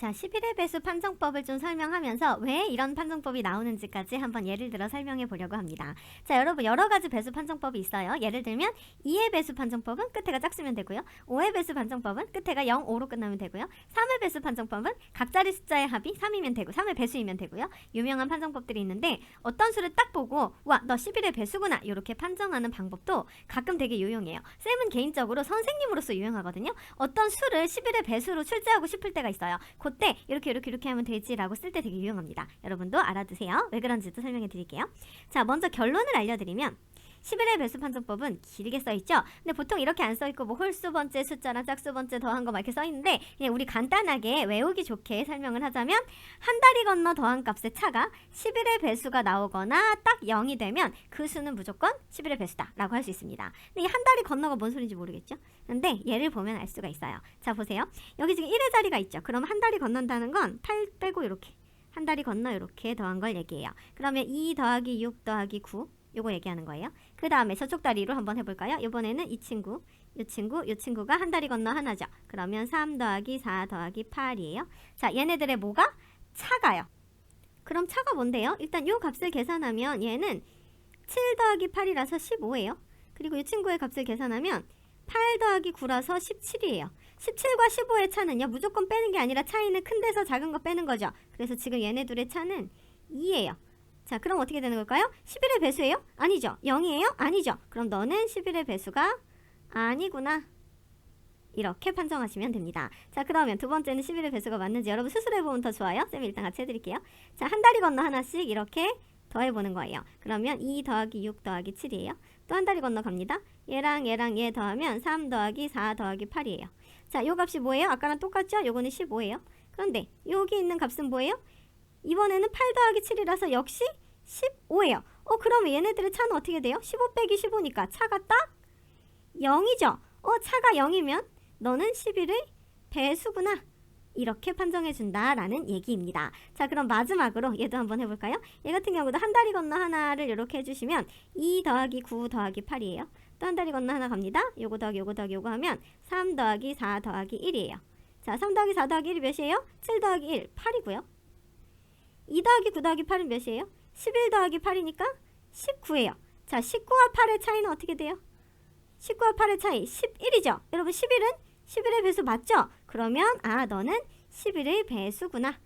자, 11의 배수 판정법을 좀 설명하면서 왜 이런 판정법이 나오는지까지 한번 예를 들어 설명해 보려고 합니다. 자, 여러분 여러 가지 배수 판정법이 있어요. 예를 들면 2의 배수 판정법은 끝에가 짝수면 되고요. 5의 배수 판정법은 끝에가 0, 5로 끝나면 되고요. 3의 배수 판정법은 각자리 숫자의 합이 3이면 되고 3의 배수이면 되고요. 유명한 판정법들이 있는데 어떤 수를 딱 보고 와, 너 11의 배수구나 이렇게 판정하는 방법도 가끔 되게 유용해요. 쌤은 개인적으로 선생님으로서 유용하거든요. 어떤 수를 11의 배수로 출제하고 싶을 때가 있어요. 그때 이렇게 하면 되지라고 쓸 때 되게 유용합니다. 여러분도 알아두세요. 왜 그런지도 설명해 드릴게요. 자, 먼저 결론을 알려드리면 11의 배수 판정법은 길게 써있죠. 근데 보통 이렇게 안 써있고 뭐 홀수 번째 숫자랑 짝수 번째 더한 거 막 이렇게 써있는데 그냥 우리 간단하게 외우기 좋게 설명을 하자면 한 다리 건너 더한 값의 차가 11의 배수가 나오거나 딱 0이 되면 그 수는 무조건 11의 배수다 라고 할 수 있습니다. 근데 이 한 다리 건너가 뭔 소리인지 모르겠죠? 근데 얘를 보면 알 수가 있어요. 자, 보세요. 여기 지금 1의 자리가 있죠. 그럼 한 다리 건넌다는 건 8 빼고 이렇게 한 다리 건너 이렇게 더한 걸 얘기해요. 그러면 2 더하기 6 더하기 9 요거 얘기하는 거예요. 그 다음에 저쪽 다리로 한번 해볼까요? 이번에는 이 친구, 이 친구가 한 다리 건너 하나죠. 그러면 3 더하기 4 더하기 8이에요. 자, 얘네들의 뭐가? 차가요. 그럼 차가 뭔데요? 일단 요 값을 계산하면 얘는 7 더하기 8이라서 15예요. 그리고 이 친구의 값을 계산하면 8 더하기 9라서 17이에요. 17과 15의 차는요, 무조건 빼는 게 아니라 차이는 큰 데서 작은 거 빼는 거죠. 그래서 지금 얘네 둘의 차는 2예요. 자, 그럼 어떻게 되는 걸까요? 11의 배수예요? 아니죠. 0이에요? 아니죠. 그럼 너는 11의 배수가 아니구나. 이렇게 판정하시면 됩니다. 자, 그러면 두 번째는 11의 배수가 맞는지 여러분 스스로 해보면 더 좋아요. 쌤이 일단 같이 해드릴게요. 자, 한 다리 건너 하나씩 이렇게 더해보는 거예요. 그러면 2 더하기 6 더하기 7이에요. 또 한 다리 건너 갑니다. 얘랑 얘 더하면 3 더하기 4 더하기 8이에요. 자, 요 값이 뭐예요? 아까랑 똑같죠? 요거는 15예요. 그런데 여기 있는 값은 뭐예요? 이번에는 8 더하기 7이라서 역시 15예요. 그러면 얘네들의 차는 어떻게 돼요? 15 빼기 15니까 차가 딱 0이죠. 차가 0이면 너는 11의 배수구나. 이렇게 판정해준다 라는 얘기입니다. 자, 그럼 마지막으로 얘도 한번 해볼까요? 얘 같은 경우도 한 다리 건너 하나를 이렇게 해주시면 2 더하기 9 더하기 8이에요. 또 한 다리 건너 하나 갑니다. 요거 더하기 요거 더하기 요거 하면 3 더하기 4 더하기 1이에요. 자, 3 더하기 4 더하기 1이 몇이에요? 7 더하기 1, 8이고요. 2 더하기 9 더하기 8은 몇이에요? 11 더하기 8이니까 19예요. 자, 19와 8의 차이는 어떻게 돼요? 19와 8의 차이 11이죠. 여러분 11은 11의 배수 맞죠? 그러면 너는 11의 배수구나.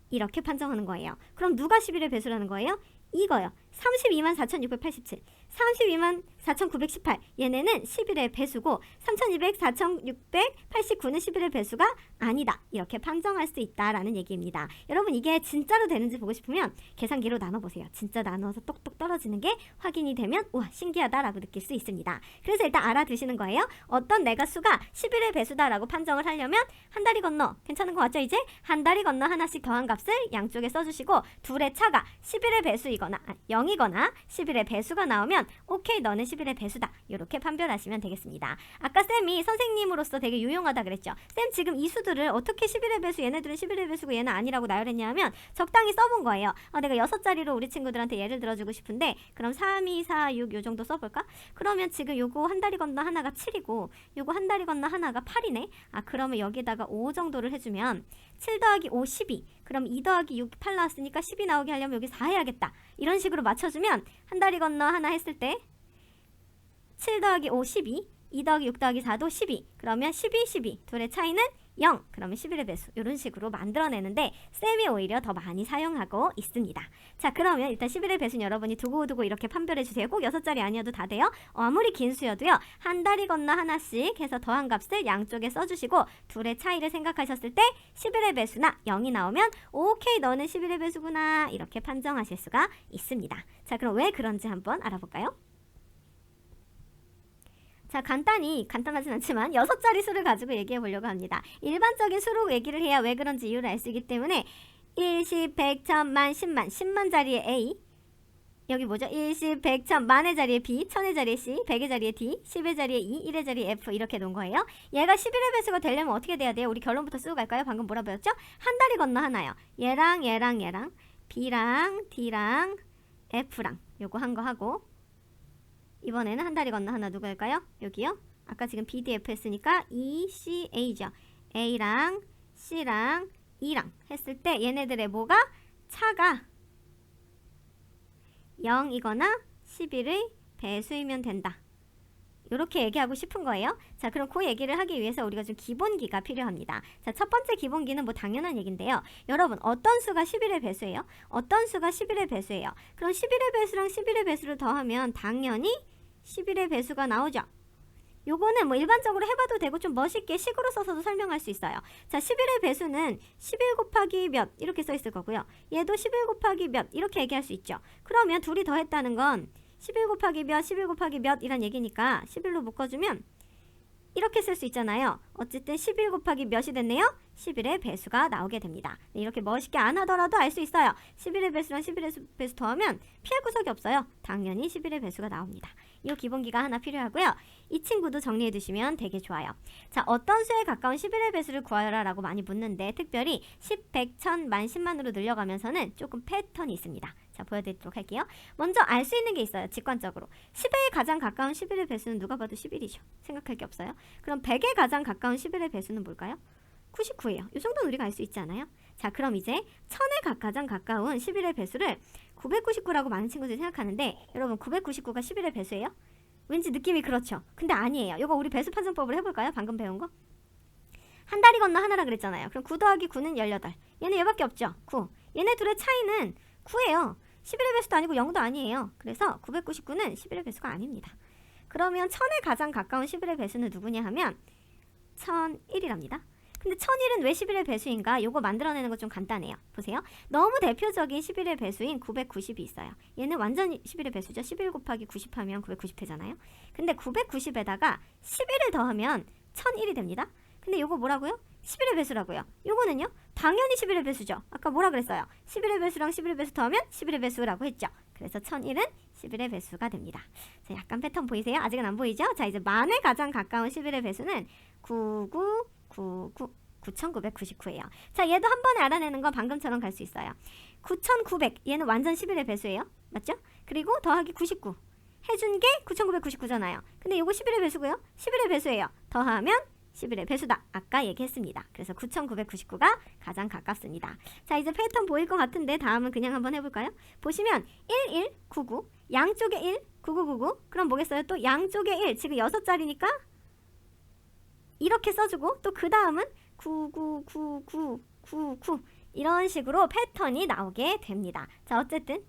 이렇게 판정하는 거예요. 그럼 누가 11의 배수라는 거예요? 이거요. 32만 4,687, 32만 4,918 얘네는 11의 배수고 3,200, 4,689는 11의 배수가 아니다. 이렇게 판정할 수 있다라는 얘기입니다. 여러분 이게 진짜로 되는지 보고 싶으면 계산기로 나눠보세요. 진짜 나눠서 똑똑 떨어지는 게 확인이 되면 우와 신기하다라고 느낄 수 있습니다. 그래서 일단 알아두시는 거예요. 어떤 내가 수가 11의 배수다라고 판정을 하려면 한 다리 건너 괜찮은 거 맞죠? 이제 한 다리 건너 하나씩 더한 값을 양쪽에 써주시고 둘의 차가 11의 배수이거나 0이거나 11의 배수가 나오면 오케이 너는 11의 배수다. 이렇게 판별하시면 되겠습니다. 아까 쌤이 선생님으로서 되게 유용하다 그랬죠. 쌤 지금 이 수들을 어떻게 11의 배수 얘네들은 11의 배수고 얘는 아니라고 나열했냐 하면 적당히 써본 거예요. 내가 6자리로 우리 친구들한테 예를 들어주고 싶은데 그럼 3, 2, 4, 6 요 정도 써볼까? 그러면 지금 요거 한 다리 건너 하나가 7이고 요거 한 다리 건너 하나가 8이네. 그러면 여기에다가 5 정도를 해주면 7 더하기 5, 12. 그럼 2 더하기 6, 8 나왔으니까 10이 나오게 하려면 여기 4 해야겠다. 이런 식으로 맞춰주면 한 다리 건너 하나 했을 때 7 더하기 5, 12. 2 더하기 6 더하기 4도 12. 그러면 12, 12. 둘의 차이는 0. 그러면 11의 배수. 이런 식으로 만들어내는데 쌤이 오히려 더 많이 사용하고 있습니다. 자, 그러면 일단 11의 배수는 여러분이 두고두고 이렇게 판별해주세요. 꼭 6자리 아니어도 다 돼요. 아무리 긴 수여도요. 한 다리 건너 하나씩 해서 더한 값을 양쪽에 써주시고 둘의 차이를 생각하셨을 때 11의 배수나 0이 나오면 오케이 너는 11의 배수구나. 이렇게 판정하실 수가 있습니다. 자, 그럼 왜 그런지 한번 알아볼까요? 자, 간단하진 않지만 6자리 수를 가지고 얘기해 보려고 합니다. 일반적인 수로 얘기를 해야 왜 그런지 이유를 알 수 있기 때문에 1, 10, 100, 1000만, 10만, 10만 자리에 A 여기 뭐죠? 1, 10, 100, 1000, 만의 자리에 B, 1000의 자리에 C, 100의 자리에 D, 10의 자리에 E, 1의 자리에 F 이렇게 놓은 거예요. 얘가 11의 배수가 되려면 어떻게 돼야 돼요? 우리 결론부터 쓰고 갈까요? 방금 뭐라 배웠죠? 한 다리 건너 하나요. 얘랑 B랑 D랑 F랑 요거 한 거 하고 이번에는 한 다리 건너 하나 누구일까요? 여기요. 아까 지금 BDF 했으니까 ECA죠. A랑 C랑 2랑 했을 때 얘네들의 뭐가 차가 0이거나 11의 배수이면 된다. 이렇게 얘기하고 싶은 거예요. 자, 그럼 그 얘기를 하기 위해서 우리가 좀 기본기가 필요합니다. 자, 첫 번째 기본기는 뭐 당연한 얘기인데요. 여러분, 어떤 수가 11의 배수예요? 어떤 수가 11의 배수예요? 그럼 11의 배수랑 11의 배수를 더하면 당연히 11의 배수가 나오죠. 요거는 뭐 일반적으로 해봐도 되고 좀 멋있게 식으로 써서도 설명할 수 있어요. 자, 11의 배수는 11 곱하기 몇 이렇게 써 있을 거고요. 얘도 11 곱하기 몇 이렇게 얘기할 수 있죠. 그러면 둘이 더했다는 건 11 곱하기 몇, 11 곱하기 몇 이란 얘기니까 11로 묶어주면 이렇게 쓸 수 있잖아요. 어쨌든 11 곱하기 몇이 됐네요. 11의 배수가 나오게 됩니다. 네, 이렇게 멋있게 안 하더라도 알 수 있어요. 11의 배수랑 11의 배수 더하면 피할 구석이 없어요. 당연히 11의 배수가 나옵니다. 이 기본기가 하나 필요하고요. 이 친구도 정리해 두시면 되게 좋아요. 자, 어떤 수에 가까운 11의 배수를 구하여라 라고 많이 묻는데 특별히 10, 100, 1000, 만, 10만으로 늘려가면서는 조금 패턴이 있습니다. 자, 보여드리도록 할게요. 먼저 알 수 있는 게 있어요. 직관적으로 10에 가장 가까운 11의 배수는 누가 봐도 11이죠. 생각할 게 없어요. 그럼 100에 가장 가까운 11의 배수는 뭘까요? 99예요. 이 정도는 우리가 알 수 있지 않아요? 자, 그럼 이제 1000에 가장 가까운 11의 배수를 999라고 많은 친구들이 생각하는데 여러분 999가 11의 배수예요? 왠지 느낌이 그렇죠. 근데 아니에요. 이거 우리 배수 판정법을 해볼까요? 방금 배운 거? 한 다리 건너 하나라 그랬잖아요. 그럼 9 더하기 9는 18. 얘는 얘밖에 없죠. 9. 얘네 둘의 차이는 9예요. 11의 배수도 아니고 0도 아니에요. 그래서 999는 11의 배수가 아닙니다. 그러면 1000에 가장 가까운 11의 배수는 누구냐 하면 1001이랍니다. 근데 1001은 왜 11의 배수인가? 요거 만들어내는 거 좀 간단해요. 보세요. 너무 대표적인 11의 배수인 990이 있어요. 얘는 완전 11의 배수죠. 11 곱하기 90 하면 990되잖아요. 근데 990에다가 11을 더하면 1001이 됩니다. 근데 요거 뭐라고요? 11의 배수라고요. 요거는요? 당연히 11의 배수죠. 아까 뭐라 그랬어요? 11의 배수랑 11의 배수 더하면 11의 배수라고 했죠. 그래서 1001은 11의 배수가 됩니다. 자, 약간 패턴 보이세요? 아직은 안 보이죠? 자, 이제 만에 가장 가까운 11의 배수는 9999예요. 자, 얘도 한 번에 알아내는 건 방금처럼 갈 수 있어요. 9900 얘는 완전 11의 배수예요. 맞죠? 그리고 더하기 99 해준 게 9999잖아요. 근데 이거 11의 배수고요. 11의 배수예요. 더하면 11의 배수다. 아까 얘기했습니다. 그래서 9999가 가장 가깝습니다. 자, 이제 패턴 보일 것 같은데 다음은 그냥 한번 해볼까요? 보시면 1199 양쪽에 1 9999 그럼 뭐겠어요? 또 양쪽에 1 지금 6자리니까 이렇게 써주고 또 그 다음은 999999 이런 식으로 패턴이 나오게 됩니다. 자, 어쨌든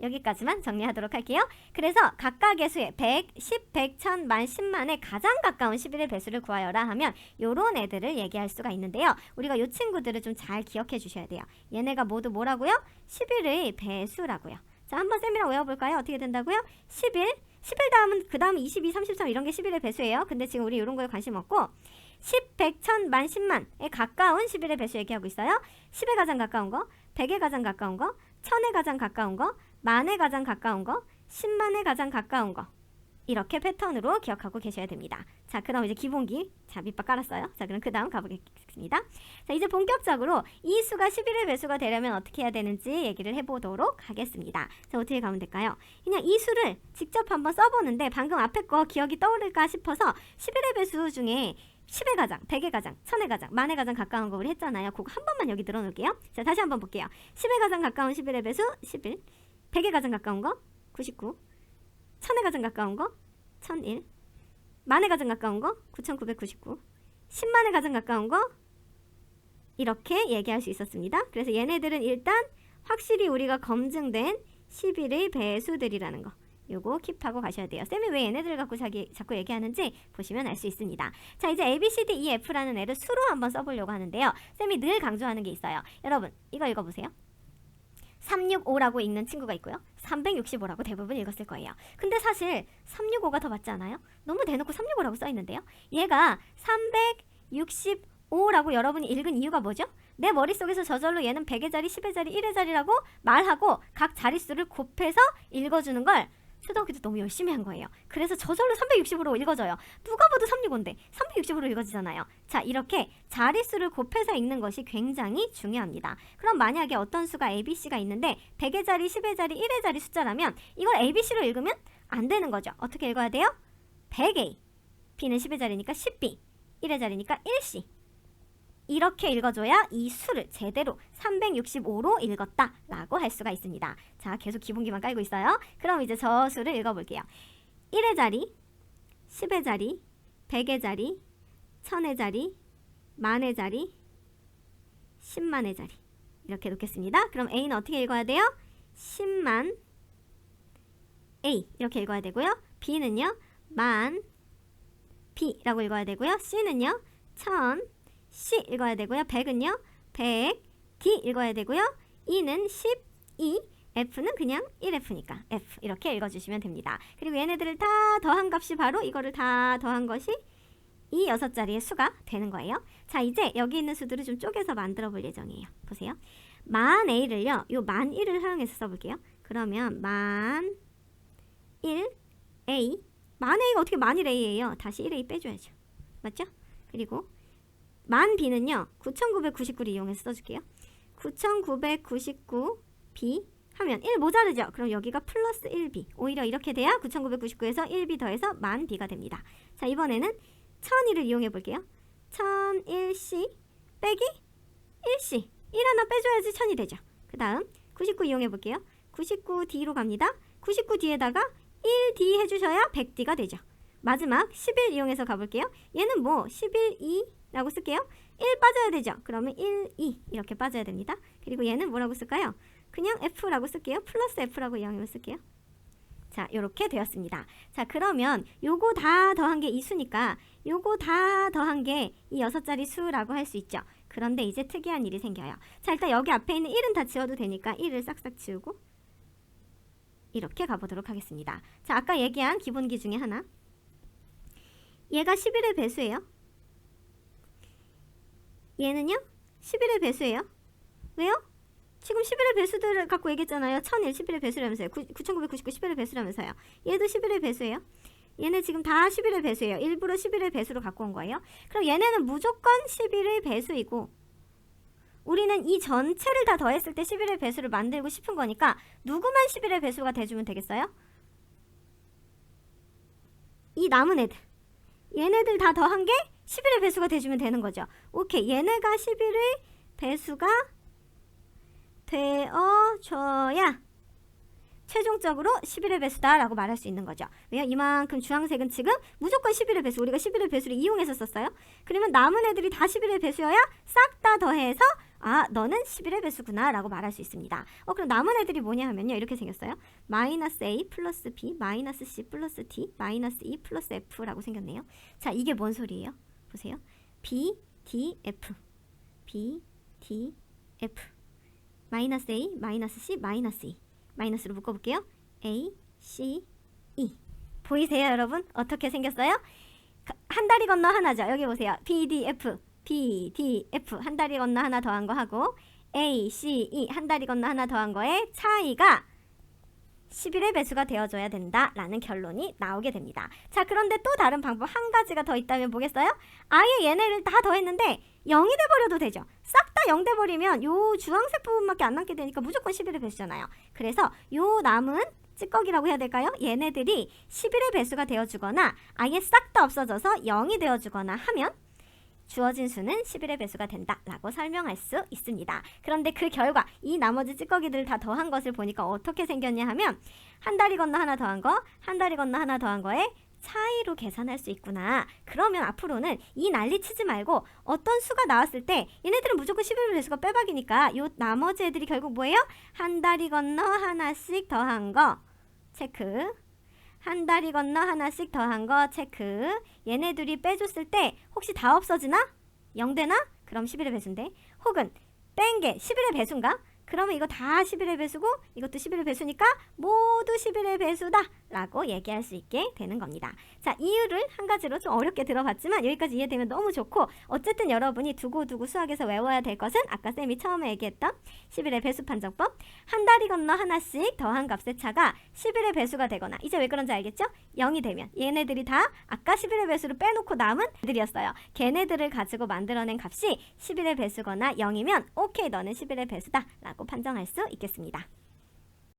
여기까지만 정리하도록 할게요. 그래서 각각의 수에 100, 10, 100, 1000, 만, 10만에 가장 가까운 11의 배수를 구하여라 하면 요런 애들을 얘기할 수가 있는데요. 우리가 요 친구들을 좀 잘 기억해 주셔야 돼요. 얘네가 모두 뭐라고요? 11의 배수라고요. 자, 한번 쌤이랑 외워볼까요? 어떻게 된다고요? 11 다음은 그 다음 22, 33 이런 게 11의 배수예요. 근데 지금 우리 이런 거에 관심 없고 10, 100, 1000, 만, 10만에 가까운 11의 배수 얘기하고 있어요. 10에 가장 가까운 거, 100에 가장 가까운 거, 1000에 가장 가까운 거, 만에 가장 가까운 거, 10만에 가장 가까운 거 이렇게 패턴으로 기억하고 계셔야 됩니다. 자, 그럼 이제 기본기 자 밑밥 깔았어요. 자, 그럼 그 다음 가보겠습니다. 자, 이제 본격적으로 이 수가 11의 배수가 되려면 어떻게 해야 되는지 얘기를 해보도록 하겠습니다. 자, 어떻게 가면 될까요? 그냥 이 수를 직접 한번 써보는데 방금 앞에 거 기억이 떠오를까 싶어서 11의 배수 중에 10에 가장, 100에 가장, 1000에 가장, 만에 가장 가까운 거 우리 했잖아요. 그거 한 번만 여기 늘어놓을게요. 자, 다시 한번 볼게요. 10에 가장 가까운 11의 배수 11, 100에 가장 가까운 거 99, 1000에 가장 가까운 거 1001, 만에 가장 가까운 거 9999, 10만에 가장 가까운 거 이렇게 얘기할 수 있었습니다. 그래서 얘네들은 일단 확실히 우리가 검증된 11의 배수들이라는 거 요거 킵하고 가셔야 돼요. 쌤이 왜 얘네들 갖고 자꾸 얘기하는지 보시면 알 수 있습니다. 자, 이제 A, B, C, D, E, F라는 애를 수로 한번 써보려고 하는데요. 쌤이 늘 강조하는 게 있어요. 여러분 이거 읽어보세요. 365라고 읽는 친구가 있고요. 365라고 대부분 읽었을 거예요. 근데 사실 365가 더 맞지 않아요? 너무 대놓고 365라고 써있는데요. 얘가 365라고 여러분이 읽은 이유가 뭐죠? 내 머릿속에서 저절로 얘는 100의 자리, 10의 자리, 1의 자리라고 말하고 각 자릿수를 곱해서 읽어주는 걸 초등학교 때 너무 열심히 한 거예요. 그래서 저절로 360으로 읽어져요. 누가 봐도 365인데 360으로 읽어지잖아요. 자, 이렇게 자릿수를 곱해서 읽는 것이 굉장히 중요합니다. 그럼 만약에 어떤 수가 ABC가 있는데 100의 자리, 10의 자리, 1의 자리 숫자라면 이걸 ABC로 읽으면 안 되는 거죠. 어떻게 읽어야 돼요? 100A, B는 10의 자리니까 10B, 1의 자리니까 1C 이렇게 읽어줘야 이 수를 제대로 365로 읽었다 라고 할 수가 있습니다. 자, 계속 기본기만 깔고 있어요. 그럼 이제 저 수를 읽어볼게요. 1의 자리, 10의 자리, 100의 자리, 1000의 자리, 만의 자리, 10만의 자리 이렇게 놓겠습니다. 그럼 A는 어떻게 읽어야 돼요? 10만 A 이렇게 읽어야 되고요. B는요 만 B라고 읽어야 되고요. C는요 1000 C 읽어야 되고요. 100은요 100 D 읽어야 되고요. E는 12 F는 그냥 1F니까 F 이렇게 읽어주시면 됩니다. 그리고 얘네들을 다 더한 값이 바로 이거를 다 더한 것이 이 6자리의 수가 되는 거예요. 자, 이제 여기 있는 수들을 좀 쪼개서 만들어 볼 예정이에요. 보세요. 만 A를요. 요 만 1을 사용해서 써볼게요. 그러면 만 1 A 만 A가 어떻게 만 1 A예요? 다시 1A 빼줘야죠. 맞죠? 그리고 만 B는요. 9999를 이용해서 써줄게요. 9999 B 하면 1 모자르죠? 그럼 여기가 플러스 1B 오히려 이렇게 돼야 9999에서 1B 더해서 만 B가 됩니다. 자, 이번에는 1001을 이용해 볼게요. 1001C 빼기 1C 1 하나 빼줘야지 1000이 되죠. 그 다음 99 이용해 볼게요. 99D로 갑니다. 99D에다가 1D 해주셔야 100D가 되죠. 마지막 11 이용해서 가볼게요. 얘는 뭐 11E라고 쓸게요. 1 빠져야 되죠. 그러면 1, 2 이렇게 빠져야 됩니다. 그리고 얘는 뭐라고 쓸까요? 그냥 F라고 쓸게요. 플러스 F라고 이용해 쓸게요. 자, 요렇게 되었습니다. 자, 그러면 요거 다 더한 게 이 수니까 요거 다 더한 게 이 6자리 수라고 할 수 있죠. 그런데 이제 특이한 일이 생겨요. 자, 일단 여기 앞에 있는 1은 다 지워도 되니까 1을 싹싹 지우고 이렇게 가보도록 하겠습니다. 자, 아까 얘기한 기본기 중에 하나 얘가 11의 배수예요. 얘는요 11의 배수예요. 왜요? 지금 11의 배수들을 갖고 얘기했잖아요. 1001 11의 배수라면서요. 9999 11의 배수라면서요. 얘도 11의 배수예요. 얘네 지금 다 11의 배수예요. 일부러 11의 배수로 갖고 온 거예요. 그럼 얘네는 무조건 11의 배수이고 우리는 이 전체를 다 더했을 때 11의 배수를 만들고 싶은 거니까 누구만 11의 배수가 돼주면 되겠어요? 이 남은 애들 얘네들 다 더한 게 11의 배수가 돼주면 되는 거죠. 오케이, 얘네가 11의 배수가 되어줘야 최종적으로 11의 배수다 라고 말할 수 있는 거죠. 왜요? 이만큼 주황색은 지금 무조건 11의 배수, 우리가 11의 배수를 이용해서 썼어요. 그러면 남은 애들이 다 11의 배수여야 싹 다 더해서 아, 너는 11의 배수구나 라고 말할 수 있습니다. 그럼 남은 애들이 뭐냐 하면요, 이렇게 생겼어요. 마이너스 A 플러스 B 마이너스 C 플러스 D 마이너스 E 플러스 F라고 생겼네요. 자, 이게 뭔 소리예요? 보세요. B, D, F B, D, F 마이너스 A, 마이너스 C, 마이너스 E 마이너스로 묶어볼게요. A, C, E 보이세요 여러분? 어떻게 생겼어요? 한 다리 건너 하나죠. 여기 보세요. B, D, F B, D, F 한 다리 건너 하나 더한 거 하고 A, C, E 한 다리 건너 하나 더한 거의 차이가 11의 배수가 되어줘야 된다라는 결론이 나오게 됩니다. 자, 그런데 또 다른 방법 한 가지가 더 있다면 뭐겠어요? 아예 얘네를 다 더했는데 0이 돼버려도 되죠. 싹 다 0 돼버리면 요 주황색 부분밖에 안 남게 되니까 무조건 11의 배수잖아요. 그래서 요 남은 찌꺼기라고 해야 될까요? 얘네들이 11의 배수가 되어주거나 아예 싹 다 없어져서 0이 되어주거나 하면 주어진 수는 11의 배수가 된다라고 설명할 수 있습니다. 그런데 그 결과 이 나머지 찌꺼기들을 다 더한 것을 보니까 어떻게 생겼냐 하면 한 다리 건너 하나 더한 거, 한 다리 건너 하나 더한 거에 차이로 계산할 수 있구나. 그러면 앞으로는 이 난리 치지 말고 어떤 수가 나왔을 때 얘네들은 무조건 11의 배수가 빼박이니까 요 나머지 애들이 결국 뭐예요? 한 다리 건너 하나씩 더한 거 체크, 한 다리 건너 하나씩 더한 거 체크. 얘네들이 빼줬을 때 혹시 다 없어지나? 0 되나? 그럼 11의 배수인데. 혹은 뺀 게 11의 배수인가? 그러면 이거 다 11의 배수고 이것도 11의 배수니까 모두 11의 배수다 라고 얘기할 수 있게 되는 겁니다. 자, 이유를 한 가지로 좀 어렵게 들어봤지만 여기까지 이해되면 너무 좋고, 어쨌든 여러분이 두고두고 수학에서 외워야 될 것은 아까 쌤이 처음에 얘기했던 11의 배수 판정법, 한 다리 건너 하나씩 더한 값의 차가 11의 배수가 되거나, 이제 왜 그런지 알겠죠? 0이 되면 얘네들이 다 아까 11의 배수를 빼놓고 남은 애들이었어요. 걔네들을 가지고 만들어낸 값이 11의 배수거나 0이면 오케이, 너는 11의 배수다 라고 판정할 수 있겠습니다.